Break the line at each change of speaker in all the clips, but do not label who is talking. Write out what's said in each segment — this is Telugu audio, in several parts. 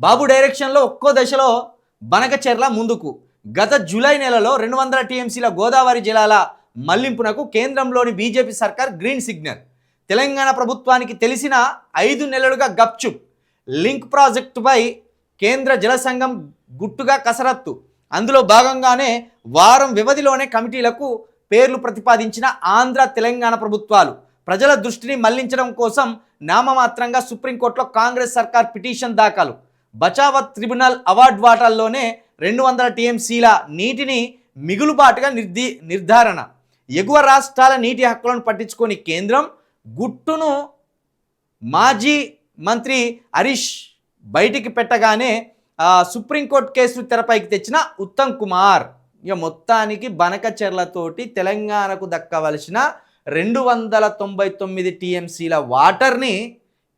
బాబు డైరెక్షన్లో ఒక్కో దశలో బనకచెర్ల ముందుకు. గత జూలై నెలలో 200 టీఎంసీల గోదావరి జలాల మళ్లింపునకు కేంద్రంలోని బీజేపీ సర్కార్ గ్రీన్ సిగ్నల్. తెలంగాణ ప్రభుత్వానికి తెలిసిన 5 నెలలుగా గప్చుప్. లింక్ ప్రాజెక్టుపై కేంద్ర జల సంఘం గుట్టుగా కసరత్తు. అందులో భాగంగానే వారం వ్యవధిలోనే కమిటీలకు పేర్లు ప్రతిపాదించిన ఆంధ్ర తెలంగాణ ప్రభుత్వాలు ప్రజల దృష్టిని మళ్లించడం కోసం నామమాత్రంగా సుప్రీంకోర్టులో కాంగ్రెస్ సర్కార్ పిటిషన్ దాఖలు. బచావత్ ట్రిబ్యునల్ అవార్డు వాటాల్లోనే 200 టీఎంసీల నీటిని మిగులుబాటుగా నిర్ధారణ. ఎగువ రాష్ట్రాల నీటి హక్కులను పట్టించుకొని కేంద్రం గుట్టును మాజీ మంత్రి హరీష్ బయటికి పెట్టగానే సుప్రీంకోర్టు కేసులు తెరపైకి తెచ్చిన ఉత్తమ్ కుమార్ ఇక మొత్తానికి బనకచెర్లతోటి తెలంగాణకు దక్కవలసిన 299 టీఎంసీల వాటర్ని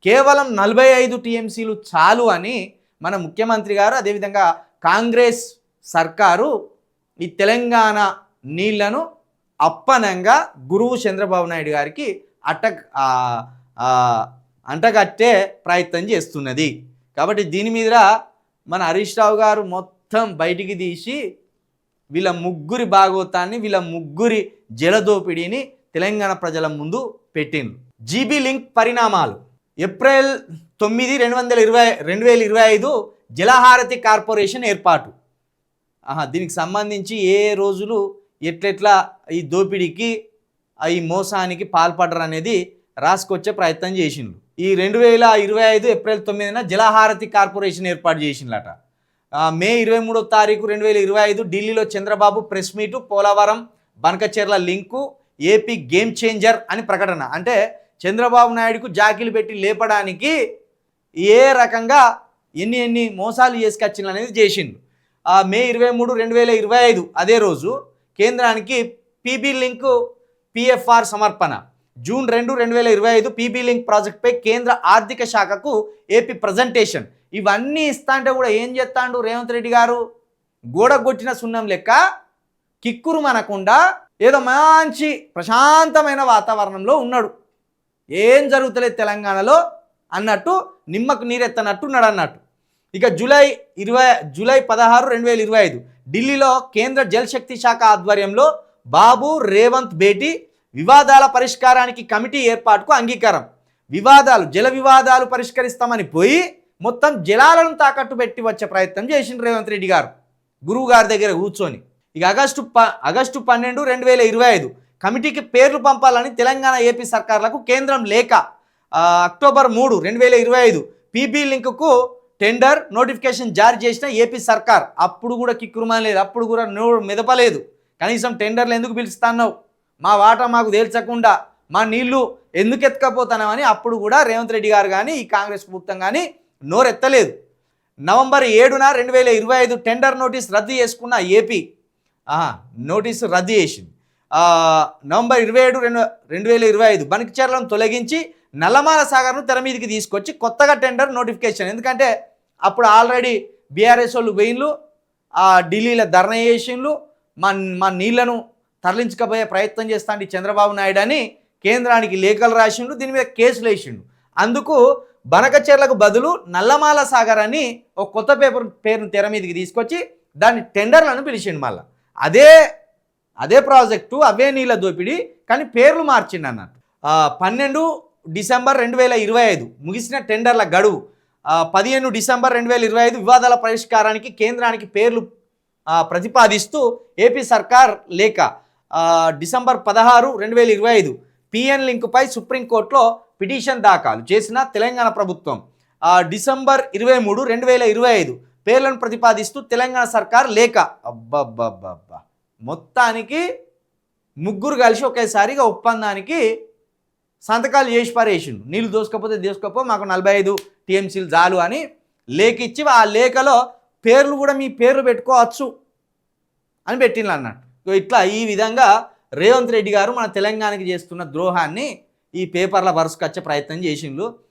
కేవలం 45 టీఎంసీలు చాలు అని మన ముఖ్యమంత్రి గారు అదేవిధంగా కాంగ్రెస్ సర్కారు ఈ తెలంగాణ నీళ్లను అప్పనంగా గురువు చంద్రబాబు నాయుడు గారికి అంటగట్టే ప్రయత్నం చేస్తున్నది. కాబట్టి దీని మీద మన హరీష్ రావు గారు మొత్తం బయటికి తీసి వీళ్ళ ముగ్గురి భాగోతాన్ని వీళ్ళ ముగ్గురి జలదోపిడీని తెలంగాణ ప్రజల ముందు పెట్టిండ్రు. జీబీ లింక్ పరిణామాలు. ఏప్రిల్ 9, 2025 జలహారతి కార్పొరేషన్ ఏర్పాటు. దీనికి సంబంధించి ఏ రోజులు ఎట్లెట్లా ఈ దోపిడీకి ఈ మోసానికి పాల్పడరు అనేది రాసుకొచ్చే ప్రయత్నం చేసిండ్రు. ఈ 2025 ఏప్రిల్ 9న జలహారతి కార్పొరేషన్ ఏర్పాటు చేసిండ్రట. మే 23వ తారీఖు 2025 ఢిల్లీలో Chandrababu press meet. Polavaram Banakacherla link AP game changer అని ప్రకటన. అంటే చంద్రబాబు నాయుడుకు జాకీలు పెట్టి లేపడానికి ఏ రకంగా ఎన్ని మోసాలు చేసుకొచ్చిండ్రు అనేది చేసిండు. మే 23, 2025 అదే రోజు కేంద్రానికి పీబీ లింక్ పిఎఫ్ఆర్ సమర్పణ. జూన్ 2, 2025 పీబీ లింక్ ప్రాజెక్టుపై కేంద్ర ఆర్థిక శాఖకు ఏపీ ప్రజెంటేషన్. ఇవన్నీ ఇస్తా అంటే కూడా ఏం చేస్తాడు రేవంత్ రెడ్డి గారు? గోడగొట్టిన సున్నం లెక్క కిక్కురు మనకుండా ఏదో మంచి ప్రశాంతమైన వాతావరణంలో ఉన్నాడు. ఏం జరుగుతలేదు తెలంగాణలో అన్నట్టు, నిమ్మకు నీరెత్తనట్టు ఉన్నాడు అన్నట్టు. ఇక జూలై 16, 2025 ఢిల్లీలో కేంద్ర జలశక్తి శాఖ ఆధ్వర్యంలో బాబు రేవంత్ భేటీ. వివాదాల పరిష్కారానికి కమిటీ ఏర్పాటుకు అంగీకారం. జల వివాదాలు పరిష్కరిస్తామని పోయి మొత్తం జలాలను తాకట్టు పెట్టి వచ్చే ప్రయత్నం చేసిండు రేవంత్ రెడ్డి గారు గురువు గారి దగ్గర కూర్చొని. ఇక ఆగస్టు 12, 2025 కమిటీకి పేర్లు పంపాలని తెలంగాణ ఏపీ సర్కార్లకు కేంద్రం లేఖ. అక్టోబర్ 3, 2025 పీబీ లింకుకు టెండర్ నోటిఫికేషన్ జారీ చేసిన ఏపీ సర్కార్. అప్పుడు కూడా కిక్కురుమాలేదు, అప్పుడు కూడా మెదపలేదు. కనీసం టెండర్లు ఎందుకు పిలుస్తున్నావు, మా వాటా మాకు తేల్చకుండా మా నీళ్లు ఎందుకు ఎత్తుకపోతున్నామని అప్పుడు కూడా రేవంత్ రెడ్డి గారు కానీ ఈ కాంగ్రెస్ ప్రభుత్వం కానీ నోరెత్తలేదు. నవంబర్ 7న 2025 టెండర్ నోటీస్ రద్దు చేసుకున్న ఏపీ నోటీసు రద్దు చేసింది. నవంబర్ 27, 2025 బనకచెర్లను తొలగించి నల్లమాల సాగర్ను తెర మీదకి తీసుకొచ్చి కొత్తగా టెండర్ నోటిఫికేషన్. ఎందుకంటే అప్పుడు ఆల్రెడీ బీఆర్ఎస్ వాళ్ళు వెయిన్లు ఢిల్లీలో ధర్నా చేసిండ్లు, మా నీళ్లను తరలించకపోయే ప్రయత్నం చేస్తాండి చంద్రబాబు నాయుడు అని కేంద్రానికి లేఖలు రాసిండు, దీని మీద కేసులు వేసిండు. అందుకు బనకచెర్లకు బదులు నల్లమాల సాగర్ అని ఒక కొత్త పేరును తెర మీదకి తీసుకొచ్చి దాన్ని టెండర్లను పిలిచిండు. మళ్ళీ అదే ప్రాజెక్టు, అవే నీళ్ళ దోపిడీ, కానీ పేర్లు మార్చిండు అన్నట్టు. 12 డిసెంబర్ 2025 ముగిసిన టెండర్ల గడువు. 15 డిసెంబర్ 2025 వివాదాల పరిష్కారానికి కేంద్రానికి పేర్లు ప్రతిపాదిస్తూ ఏపీ సర్కార్ లేఖ. డిసెంబర్ 16, 2025 పిఎన్ లింకుపై సుప్రీంకోర్టులో పిటిషన్ దాఖలు చేసిన తెలంగాణ ప్రభుత్వం. డిసెంబర్ 23, 2025 పేర్లను ప్రతిపాదిస్తూ తెలంగాణ సర్కార్ లేఖ. అబ్బబ్బబ్బబ్బా, మొత్తానికి ముగ్గురు కలిసి ఒకేసారిగా ఒప్పందానికి సంతకాలు చేసి పారేసిండు. నీళ్ళు దోసుకపోతే మాకు 45 టీఎంసీలు చాలు అని లేఖ ఇచ్చి ఆ లేఖలో పేర్లు కూడా మీ పేర్లు పెట్టుకోవచ్చు అని పెట్టిండ్రు అన్నట్టు. ఇట్లా ఈ విధంగా రేవంత్ రెడ్డి గారు మన తెలంగాణకి చేస్తున్న ద్రోహాన్ని ఈ పేపర్ల వరుసకొచ్చే ప్రయత్నం చేసిండ్రు.